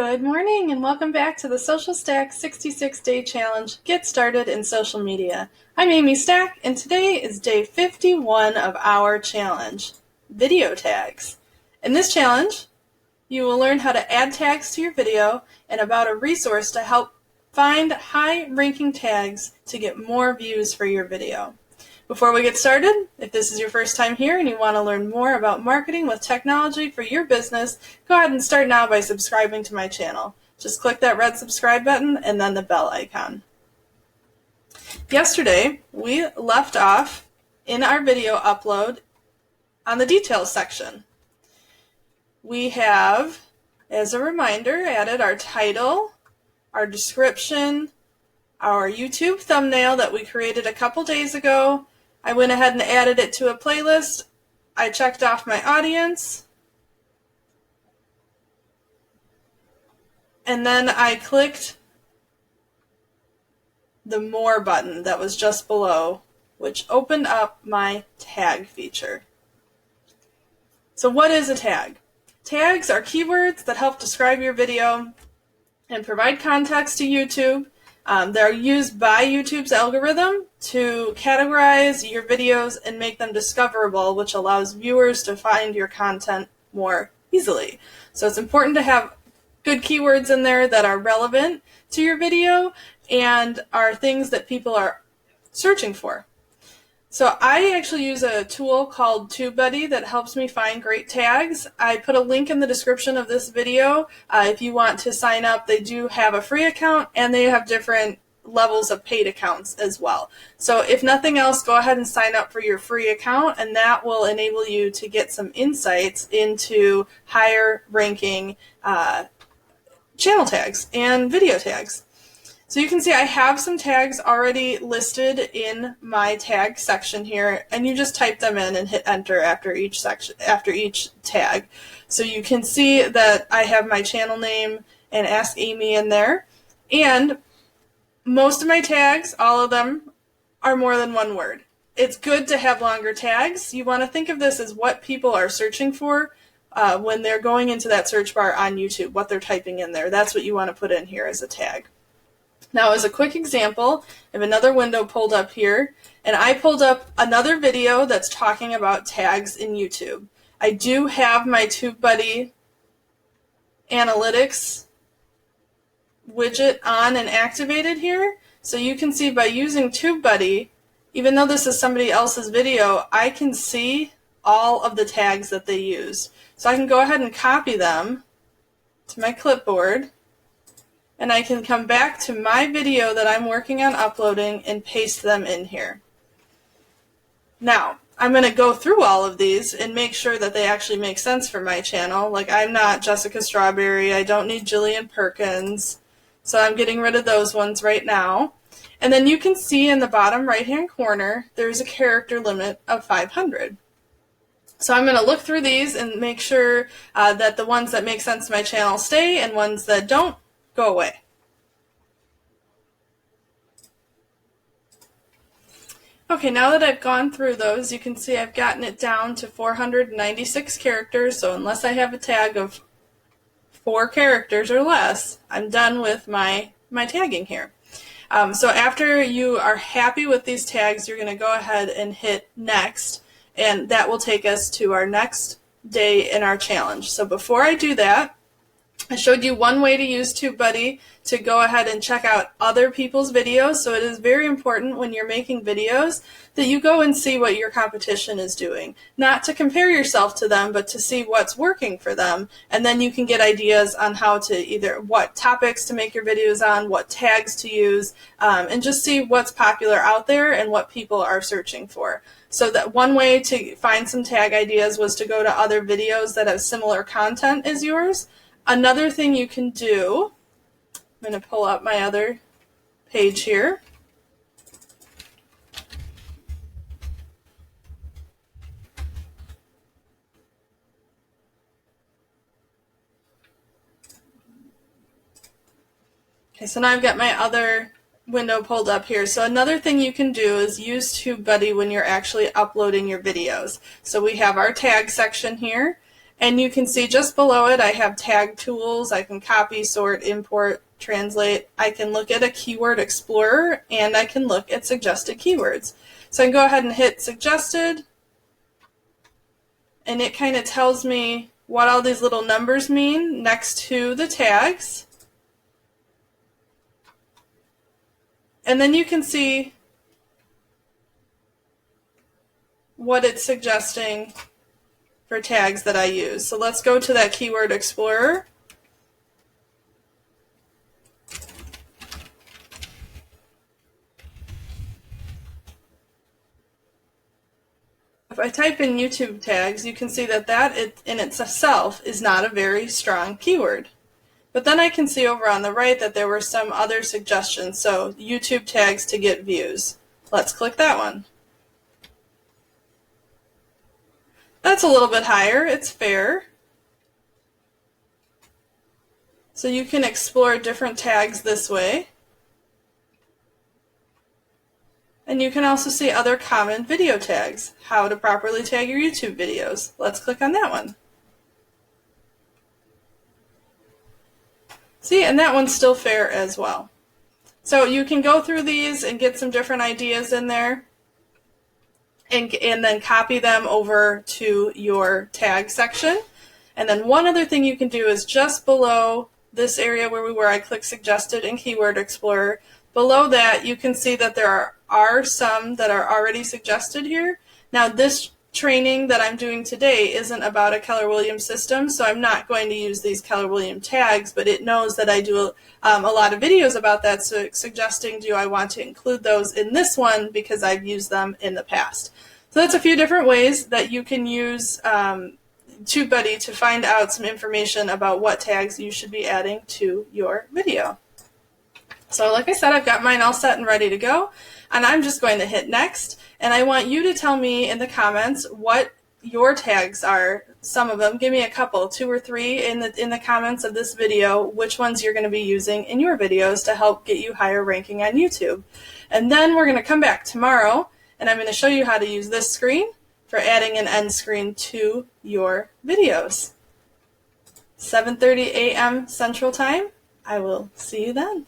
Good morning and welcome back to the Social Stack 66-Day Challenge, Get Started in Social Media. I'm Amy Stack and today is day 51 of our challenge, Video Tags. In this challenge, you will learn how to add tags to your video and about a resource to help find high-ranking tags to get more views for your video. Before we get started, if this is your first time here and you want to learn more about marketing with technology for your business, go ahead and start now by subscribing to my channel. Just click that red subscribe button and then the bell icon. Yesterday, we left off in our video upload on the details section. We have, as a reminder, added our title, our description, our YouTube thumbnail that we created a couple days ago. I went ahead and added it to a playlist. I checked off my audience. And then I clicked the More button that was just below, which opened up my tag feature. So what is a tag? Tags are keywords that help describe your video and provide context to YouTube. They're used by YouTube's algorithm to categorize your videos and make them discoverable, which allows viewers to find your content more easily. So it's important to have good keywords in there that are relevant to your video and are things that people are searching for. So I actually use a tool called TubeBuddy that helps me find great tags. I put a link in the description of this video. If you want to sign up, they do have a free account and they have different levels of paid accounts as well. So if nothing else, go ahead and sign up for your free account and that will enable you to get some insights into higher ranking channel tags and video tags. So you can see I have some tags already listed in my tag section here, and you just type them in and hit enter after each tag. So you can see that I have my channel name and Ask Amy in there, and most of my tags, all of them, are more than one word. It's good to have longer tags. You want to think of this as what people are searching for when they're going into that search bar on YouTube, what they're typing in there. That's what you want to put in here as a tag. Now, as a quick example, I have another window pulled up here, and I pulled up another video that's talking about tags in YouTube. I do have my TubeBuddy analytics widget on and activated here, so you can see by using TubeBuddy, even though this is somebody else's video, I can see all of the tags that they used. So I can go ahead and copy them to my clipboard, and I can come back to my video that I'm working on uploading and paste them in here. Now, I'm going to go through all of these and make sure that they actually make sense for my channel. Like, I'm not Jessica Strawberry, I don't need Jillian Perkins, so I'm getting rid of those ones right now. And then you can see in the bottom right-hand corner, there's a character limit of 500. So I'm going to look through these and make sure that the ones that make sense to my channel stay and ones that don't go away. Okay, now that I've gone through those, you can see I've gotten it down to 496 characters, so unless I have a tag of 4 characters or less, I'm done with my tagging here. So after you are happy with these tags, you're going to go ahead and hit next, and that will take us to our next day in our challenge. So before I do that, I showed you one way to use TubeBuddy to go ahead and check out other people's videos. So it is very important when you're making videos that you go and see what your competition is doing. Not to compare yourself to them, but to see what's working for them. And then you can get ideas on how to either what topics to make your videos on, what tags to use, and just see what's popular out there and what people are searching for. So that one way to find some tag ideas was to go to other videos that have similar content as yours. Another thing you can do, I'm going to pull up my other page here. Okay, so now I've got my other window pulled up here. So another thing you can do is use TubeBuddy when you're actually uploading your videos. So we have our tag section here, And you can see just below it I have tag tools. I can copy, sort, import, translate. I can look at a keyword explorer, and I can look at suggested keywords. So I can go ahead and hit suggested, and it kind of tells me what all these little numbers mean next to the tags. And then you can see what it's suggesting for tags that I use. So let's go to that keyword explorer. If I type in YouTube tags, you can see that in itself is not a very strong keyword. But then I can see over on the right that there were some other suggestions. So YouTube tags to get views. Let's click that one. That's a little bit higher. It's fair. So you can explore different tags this way. And you can also see other common video tags. How to properly tag your YouTube videos. Let's click on that one. See, and that one's still fair as well. So you can go through these and get some different ideas in there, and then copy them over to your tag section. And then one other thing you can do is just below this area where I click suggested in Keyword Explorer, below that you can see that there are some that are already suggested here. Now this training that I'm doing today isn't about a Keller Williams system, so I'm not going to use these Keller Williams tags, but it knows that I do a lot of videos about that, so it's suggesting do I want to include those in this one because I've used them in the past. So that's a few different ways that you can use TubeBuddy to find out some information about what tags you should be adding to your video. So like I said, I've got mine all set and ready to go, and I'm just going to hit next, and I want you to tell me in the comments what your tags are. Some of them, give me a couple, 2 or 3 in the comments of this video, which ones you're going to be using in your videos to help get you higher ranking on YouTube. And then we're going to come back tomorrow, and I'm going to show you how to use this screen for adding an end screen to your videos. 7:30 a.m. Central Time. I will see you then.